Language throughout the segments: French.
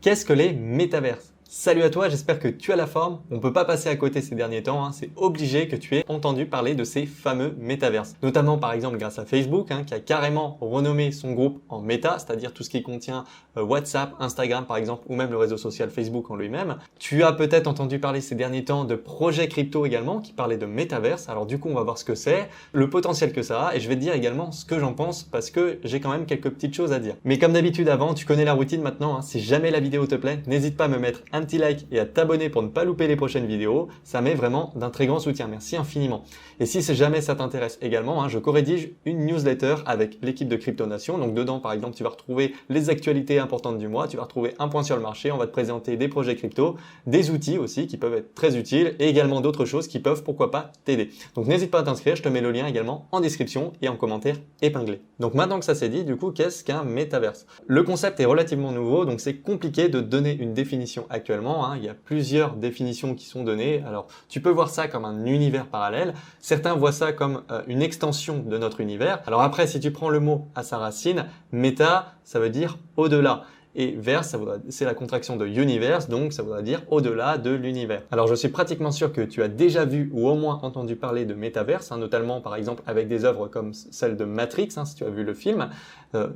Qu'est-ce que les métaverses? Salut à toi, j'espère que tu as la forme. On ne peut pas passer à côté ces derniers temps, c'est obligé que tu aies entendu parler de ces fameux métaverses. Notamment par exemple grâce à Facebook, qui a carrément renommé son groupe en Meta, c'est-à-dire tout ce qui contient WhatsApp, Instagram par exemple, ou même le réseau social Facebook en lui-même. Tu as peut-être entendu parler ces derniers temps de projets crypto également, qui parlaient de métaverse. Alors du coup, on va voir ce que c'est, le potentiel que ça a, et je vais te dire également ce que j'en pense, parce que j'ai quand même quelques petites choses à dire. Mais comme d'habitude avant, tu connais la routine maintenant, si jamais la vidéo te plaît, n'hésite pas à me mettre un petit like et à t'abonner pour ne pas louper les prochaines vidéos, ça m'est vraiment d'un très grand soutien, merci infiniment. Et si jamais ça t'intéresse également, je co-rédige une newsletter avec l'équipe de Crypto Nation, donc dedans par exemple tu vas retrouver les actualités importantes du mois, tu vas retrouver un point sur le marché, on va te présenter des projets crypto, des outils aussi qui peuvent être très utiles et également d'autres choses qui peuvent pourquoi pas t'aider. Donc n'hésite pas à t'inscrire, je te mets le lien également en description et en commentaire épinglé. Donc maintenant que ça c'est dit, du coup qu'est-ce qu'un métaverse? Le concept est relativement nouveau, donc c'est compliqué de donner une définition actuellement. Il y a plusieurs définitions qui sont données. Alors, tu peux voir ça comme un univers parallèle. Certains voient ça comme une extension de notre univers. Alors après, si tu prends le mot à sa racine, méta, ça veut dire au-delà. Et verse, c'est la contraction de universe, donc ça voudrait dire au-delà de l'univers. Alors je suis pratiquement sûr que tu as déjà vu ou au moins entendu parler de métaverse, notamment par exemple avec des œuvres comme celle de Matrix, si tu as vu le film.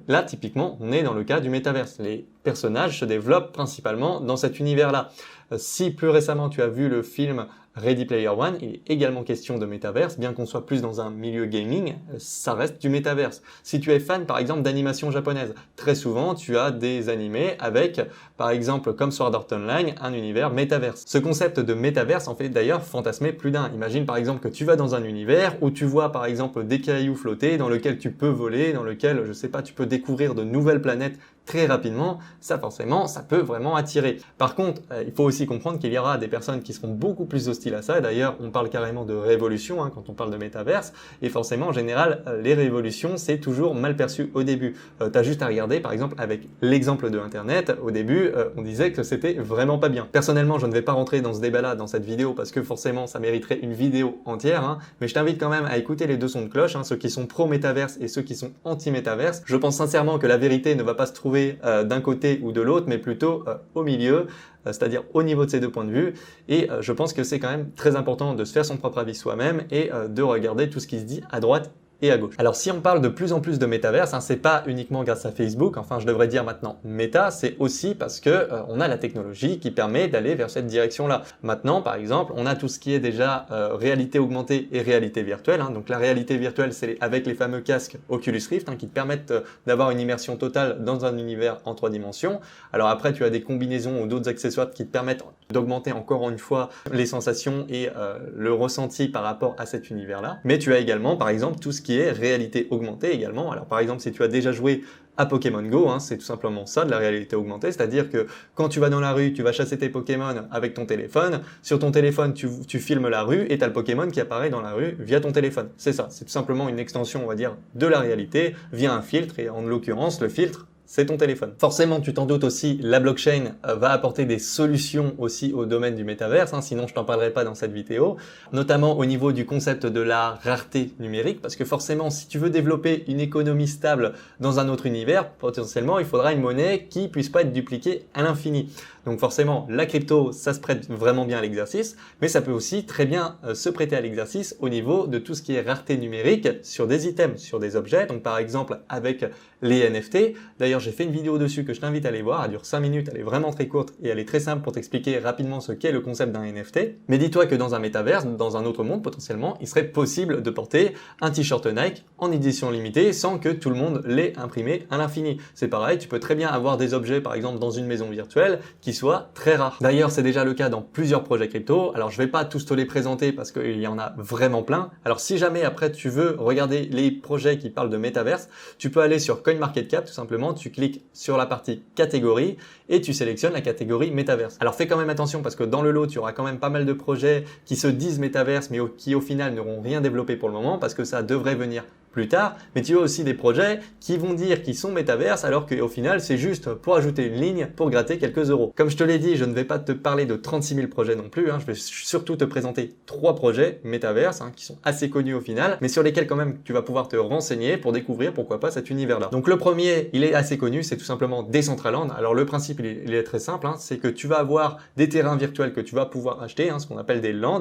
Là, typiquement, on est dans le cas du métaverse. Les personnages se développent principalement dans cet univers-là. Si plus récemment tu as vu le film Ready Player One, il est également question de métaverse, bien qu'on soit plus dans un milieu gaming, ça reste du métaverse. Si tu es fan par exemple d'animation japonaise, très souvent tu as des animés avec par exemple comme Sword Art Online, un univers métaverse. Ce concept de métaverse en fait d'ailleurs fantasmer plus d'un. Imagine par exemple que tu vas dans un univers où tu vois par exemple des cailloux flotter, dans lequel tu peux voler, dans lequel je sais pas, tu peux découvrir de nouvelles planètes très rapidement, ça forcément, ça peut vraiment attirer. Par contre, il faut aussi comprendre qu'il y aura des personnes qui seront beaucoup plus hostiles à ça, et d'ailleurs on parle carrément de révolution quand on parle de métaverse, et forcément en général les révolutions c'est toujours mal perçu au début. T'as juste à regarder par exemple avec l'exemple de Internet, au début on disait que c'était vraiment pas bien. Personnellement je ne vais pas rentrer dans ce débat là dans cette vidéo parce que forcément ça mériterait une vidéo entière, mais je t'invite quand même à écouter les deux sons de cloche, ceux qui sont pro-métaverse et ceux qui sont anti-métaverse. Je pense sincèrement que la vérité ne va pas se trouver d'un côté ou de l'autre, mais plutôt au milieu, c'est-à-dire au niveau de ces deux points de vue. Et je pense que c'est quand même très important de se faire son propre avis soi-même et de regarder tout ce qui se dit à droite et à gauche. Alors si on parle de plus en plus de métaverse, c'est pas uniquement grâce à Facebook, enfin je devrais dire maintenant Meta, c'est aussi parce que on a la technologie qui permet d'aller vers cette direction-là. Maintenant par exemple, on a tout ce qui est déjà réalité augmentée et réalité virtuelle, donc la réalité virtuelle c'est avec les fameux casques Oculus Rift qui te permettent d'avoir une immersion totale dans un univers en 3 dimensions. Alors après tu as des combinaisons ou d'autres accessoires qui te permettent d'augmenter encore une fois les sensations et le ressenti par rapport à cet univers-là. Mais tu as également par exemple tout ce qui est réalité augmentée également. Alors par exemple si tu as déjà joué à Pokémon Go, c'est tout simplement ça de la réalité augmentée, c'est-à-dire que quand tu vas dans la rue, tu vas chasser tes Pokémon avec ton téléphone, sur ton téléphone tu filmes la rue et tu as le Pokémon qui apparaît dans la rue via ton téléphone. C'est ça, c'est tout simplement une extension on va dire de la réalité via un filtre et en l'occurrence le filtre c'est ton téléphone. Forcément, tu t'en doutes aussi, la blockchain va apporter des solutions aussi au domaine du métaverse, sinon je t'en parlerai pas dans cette vidéo, notamment au niveau du concept de la rareté numérique, parce que forcément, si tu veux développer une économie stable dans un autre univers, potentiellement, il faudra une monnaie qui puisse pas être dupliquée à l'infini. Donc forcément, la crypto, ça se prête vraiment bien à l'exercice, mais ça peut aussi très bien se prêter à l'exercice au niveau de tout ce qui est rareté numérique sur des items, sur des objets, donc par exemple avec les NFT. D'ailleurs, j'ai fait une vidéo dessus que je t'invite à aller voir, elle dure 5 minutes, elle est vraiment très courte et elle est très simple pour t'expliquer rapidement ce qu'est le concept d'un NFT. Mais dis-toi que dans un métaverse, dans un autre monde potentiellement, il serait possible de porter un t-shirt Nike en édition limitée sans que tout le monde l'ait imprimé à l'infini. C'est pareil, tu peux très bien avoir des objets par exemple dans une maison virtuelle qui soient très rares. D'ailleurs, c'est déjà le cas dans plusieurs projets crypto. Alors, je vais pas tous te les présenter parce qu'il y en a vraiment plein. Alors, si jamais après tu veux regarder les projets qui parlent de métaverse, tu peux aller sur CoinMarketCap tout simplement, tu cliques sur la partie catégorie et tu sélectionnes la catégorie métaverse. Alors fais quand même attention parce que dans le lot, tu auras quand même pas mal de projets qui se disent métaverse mais qui au final n'auront rien développé pour le moment parce que ça devrait venir plus tard, mais tu as aussi des projets qui vont dire qu'ils sont métaverses alors qu'au final c'est juste pour ajouter une ligne pour gratter quelques euros. Comme je te l'ai dit, je ne vais pas te parler de 36 000 projets non plus, je vais surtout te présenter 3 projets métaverses qui sont assez connus au final, mais sur lesquels quand même tu vas pouvoir te renseigner pour découvrir pourquoi pas cet univers-là. Donc le premier, il est assez connu, c'est tout simplement Decentraland. Alors le principe il est très simple, c'est que tu vas avoir des terrains virtuels que tu vas pouvoir acheter, ce qu'on appelle des lands,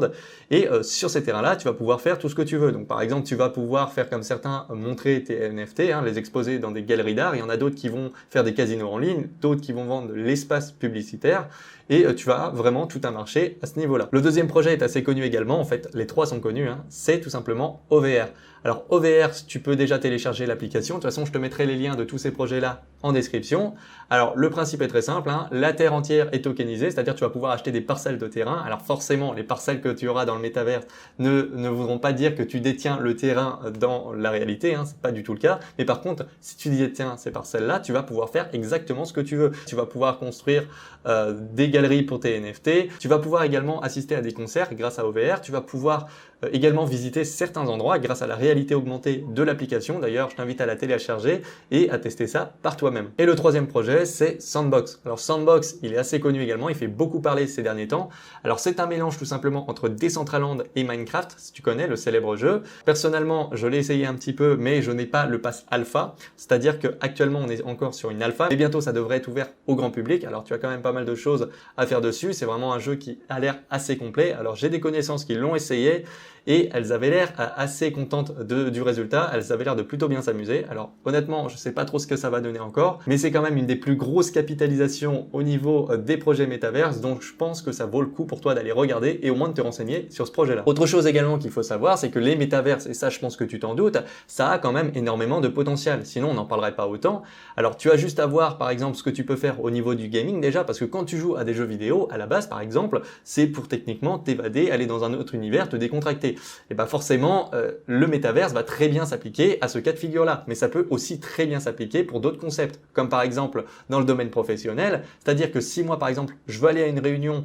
et sur ces terrains-là, tu vas pouvoir faire tout ce que tu veux. Donc par exemple, tu vas pouvoir faire comme certains, montrer tes NFT, les exposer dans des galeries d'art. Il y en a d'autres qui vont faire des casinos en ligne, d'autres qui vont vendre de l'espace publicitaire, et tu vas vraiment tout un marché à ce niveau-là. Le deuxième projet est assez connu également, en fait les 3 sont connus, c'est tout simplement OVR. Alors OVR, tu peux déjà télécharger l'application, de toute façon je te mettrai les liens de tous ces projets-là en description. Alors le principe est très simple, la terre entière est tokenisée, c'est-à-dire tu vas pouvoir acheter des parcelles de terrain. Alors forcément, les parcelles que tu auras dans le métavers ne voudront pas dire que tu détiens le terrain dans la réalité, c'est pas du tout le cas. Mais par contre, si tu détiens ces parcelles-là, tu vas pouvoir faire exactement ce que tu veux. Tu vas pouvoir construire des galeries pour tes NFT, tu vas pouvoir également assister à des concerts grâce à OVR, tu vas pouvoir également visiter certains endroits grâce à la réalité augmentée de l'application. D'ailleurs, je t'invite à la télécharger et à tester ça par toi-même. Et le troisième projet, c'est Sandbox. Alors Sandbox, il est assez connu également, il fait beaucoup parler ces derniers temps. Alors c'est un mélange tout simplement entre Decentraland et Minecraft, si tu connais le célèbre jeu. Personnellement, je l'ai essayé un petit peu, mais je n'ai pas le pass alpha, c'est-à-dire qu'actuellement on est encore sur une alpha, et bientôt ça devrait être ouvert au grand public. Alors tu as quand même pas mal de choses à faire dessus, c'est vraiment un jeu qui a l'air assez complet. Alors j'ai des connaissances qui l'ont essayé, et elles avaient l'air assez contentes du résultat, elles avaient l'air de plutôt bien s'amuser. Alors honnêtement, je sais pas trop ce que ça va donner encore, mais c'est quand même une des plus grosses capitalisations au niveau des projets métaverses, donc je pense que ça vaut le coup pour toi d'aller regarder et au moins de te renseigner sur ce projet-là. Autre chose également qu'il faut savoir, c'est que les métaverses, et ça je pense que tu t'en doutes, ça a quand même énormément de potentiel, sinon on n'en parlerait pas autant. Alors tu as juste à voir par exemple ce que tu peux faire au niveau du gaming déjà, parce que quand tu joues à des jeux vidéo, à la base par exemple, c'est pour techniquement t'évader, aller dans un autre univers, te décontracter. Et bah forcément, le métaverse va très bien s'appliquer à ce cas de figure-là, mais ça peut aussi très bien s'appliquer pour d'autres concepts, comme par exemple dans le domaine professionnel, c'est-à-dire que si moi par exemple je veux aller à une réunion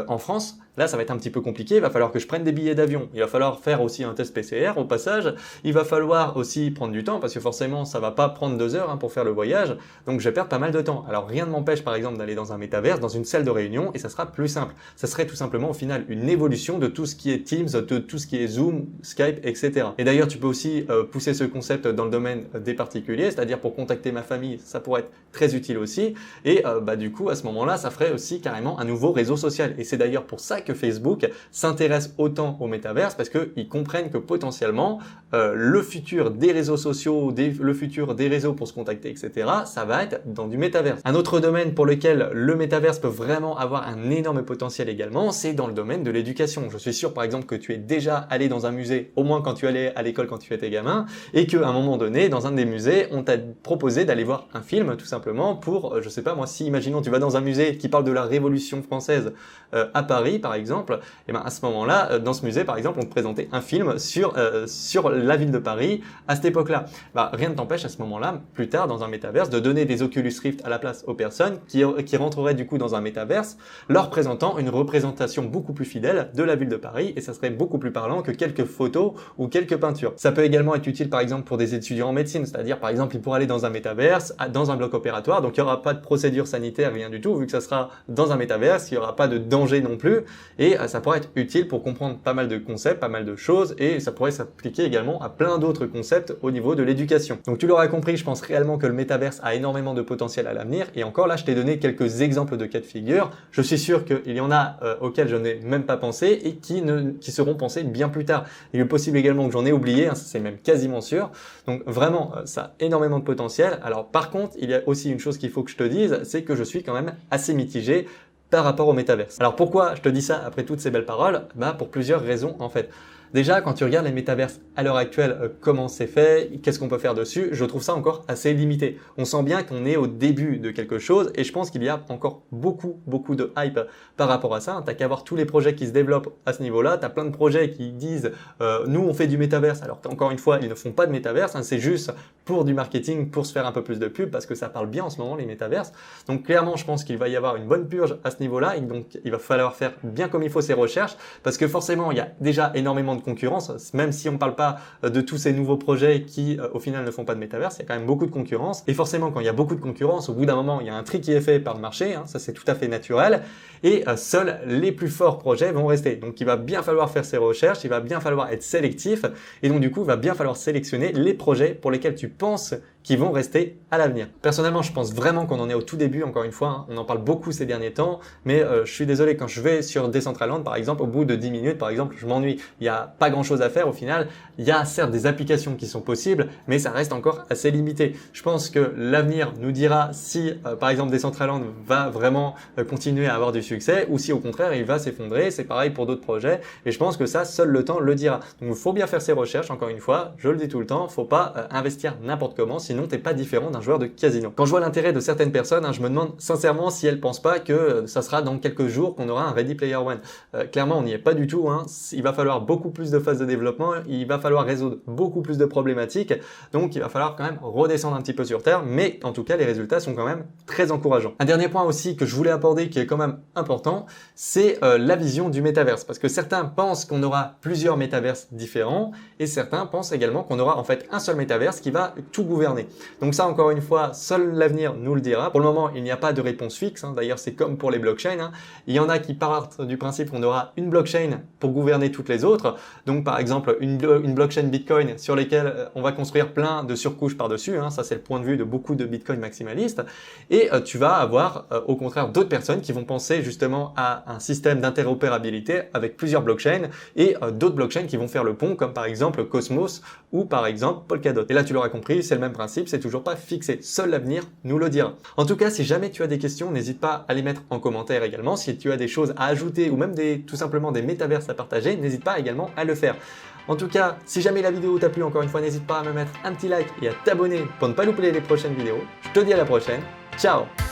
en France, là ça va être un petit peu compliqué, il va falloir que je prenne des billets d'avion, il va falloir faire aussi un test PCR au passage, il va falloir aussi prendre du temps parce que forcément ça va pas prendre 2 heures pour faire le voyage, donc je vais perdre pas mal de temps. Alors rien ne m'empêche par exemple d'aller dans un métaverse, dans une salle de réunion, et ça sera plus simple. Ça serait tout simplement au final une évolution de tout ce qui est Teams, de tout ce qui est Zoom, Skype, etc. Et d'ailleurs tu peux aussi pousser ce concept dans le domaine des particuliers, c'est-à-dire pour contacter ma famille, ça pourrait être très utile aussi, et du coup à ce moment-là ça ferait aussi carrément un nouveau réseau social. Et c'est d'ailleurs pour ça que Facebook s'intéresse autant au métaverse, parce qu'ils comprennent que potentiellement le futur des réseaux sociaux, le futur des réseaux pour se contacter, etc., ça va être dans du métaverse. Un autre domaine pour lequel le métaverse peut vraiment avoir un énorme potentiel également, c'est dans le domaine de l'éducation. Je suis sûr par exemple que tu es déjà allé dans un musée, au moins quand tu allais à l'école quand tu étais gamin, et qu'à un moment donné, dans un des musées, on t'a proposé d'aller voir un film tout simplement pour, je sais pas moi, si imaginons tu vas dans un musée qui parle de la Révolution française à Paris par exemple, et à ce moment-là, dans ce musée par exemple, on te présentait un film sur la ville de Paris à cette époque-là. Rien ne t'empêche à ce moment-là, plus tard dans un métaverse, de donner des Oculus Rift à la place aux personnes qui rentreraient du coup dans un métaverse, leur présentant une représentation beaucoup plus fidèle de la ville de Paris, et ça serait beaucoup plus parlant que quelques photos ou quelques peintures. Ça peut également être utile par exemple pour des étudiants en médecine, c'est-à-dire par exemple ils pourraient aller dans un métaverse, dans un bloc opératoire, donc il n'y aura pas de procédure sanitaire, rien du tout, vu que ça sera dans un métaverse, il n'y aura pas de danger non plus, et ça pourrait être utile pour comprendre pas mal de concepts, pas mal de choses, et ça pourrait s'appliquer également à plein d'autres concepts au niveau de l'éducation. Donc tu l'auras compris, je pense réellement que le métaverse a énormément de potentiel à l'avenir, et encore là je t'ai donné quelques exemples de cas de figure, je suis sûr qu'il y en a auxquels je n'ai même pas pensé et qui seront pensés bien plus tard. Il est possible également que j'en ai oublié, c'est même quasiment sûr, donc vraiment ça a énormément de potentiel. Alors par contre, il y a aussi une chose qu'il faut que je te dise, c'est que je suis quand même assez mitigé par rapport au métaverse. Alors pourquoi je te dis ça après toutes ces belles paroles? Pour plusieurs raisons en fait. Déjà, quand tu regardes les métaverses à l'heure actuelle, comment c'est fait, qu'est-ce qu'on peut faire dessus, je trouve ça encore assez limité. On sent bien qu'on est au début de quelque chose, et je pense qu'il y a encore beaucoup de hype par rapport à ça. T'as qu'à voir tous les projets qui se développent à ce niveau-là. T'as plein de projets qui disent nous on fait du métaverse, alors encore une fois ils ne font pas de métaverse, c'est juste pour du marketing, pour se faire un peu plus de pub, parce que ça parle bien en ce moment les métaverses. Donc clairement je pense qu'il va y avoir une bonne purge à ce niveau-là, et donc il va falloir faire bien comme il faut ses recherches, parce que forcément il y a déjà énormément de concurrence, même si on ne parle pas de tous ces nouveaux projets qui au final ne font pas de métaverse, il y a quand même beaucoup de concurrence. Et forcément, quand il y a beaucoup de concurrence, au bout d'un moment, il y a un tri qui est fait par le marché, hein, ça c'est tout à fait naturel, et seuls les plus forts projets vont rester. Donc il va bien falloir faire ses recherches, il va bien falloir être sélectif, et donc du coup, il va bien falloir sélectionner les projets pour lesquels tu penses qui vont rester à l'avenir. Personnellement, je pense vraiment qu'on en est au tout début, encore une fois, hein. On en parle beaucoup ces derniers temps, mais je suis désolé, quand je vais sur Decentraland, par exemple, au bout de 10 minutes, par exemple, je m'ennuie. Il n'y a pas grand-chose à faire au final. Il y a certes des applications qui sont possibles, mais ça reste encore assez limité. Je pense que l'avenir nous dira si, par exemple, Decentraland va vraiment continuer à avoir du succès, ou si au contraire, il va s'effondrer. C'est pareil pour d'autres projets, et je pense que ça, seul le temps le dira. Donc, il faut bien faire ses recherches, encore une fois, je le dis tout le temps, faut pas investir n'importe comment, sinon t'es pas différent d'un joueur de casino. Quand je vois l'intérêt de certaines personnes, hein, je me demande sincèrement si elles pensent pas que ça sera dans quelques jours qu'on aura un Ready Player One. Clairement, on n'y est pas du tout, hein. Il va falloir beaucoup plus de phases de développement, il va falloir résoudre beaucoup plus de problématiques, donc il va falloir quand même redescendre un petit peu sur terre, mais en tout cas, les résultats sont quand même très encourageants. Un dernier point aussi que je voulais aborder, qui est quand même important, c'est la vision du métaverse, parce que certains pensent qu'on aura plusieurs métaverses différents, et certains pensent également qu'on aura en fait un seul métaverse qui va tout gouverner. Donc ça, encore une fois, seul l'avenir nous le dira. Pour le moment, il n'y a pas de réponse fixe, hein. D'ailleurs, c'est comme pour les blockchains, hein. Il y en a qui partent du principe qu'on aura une blockchain pour gouverner toutes les autres. Donc par exemple, une blockchain Bitcoin sur lesquelles on va construire plein de surcouches par-dessus, hein. Ça, c'est le point de vue de beaucoup de Bitcoin maximalistes. Et tu vas avoir au contraire d'autres personnes qui vont penser justement à un système d'interopérabilité avec plusieurs blockchains et d'autres blockchains qui vont faire le pont, comme par exemple Cosmos ou par exemple Polkadot. Et là, tu l'auras compris, c'est le même principe, c'est toujours pas fixé. Seul l'avenir nous le dira. En tout cas, si jamais tu as des questions, n'hésite pas à les mettre en commentaire également. Si tu as des choses à ajouter ou même tout simplement des métaverses à partager, n'hésite pas également à le faire. En tout cas, si jamais la vidéo t'a plu, encore une fois, n'hésite pas à me mettre un petit like et à t'abonner pour ne pas louper les prochaines vidéos. Je te dis à la prochaine. Ciao!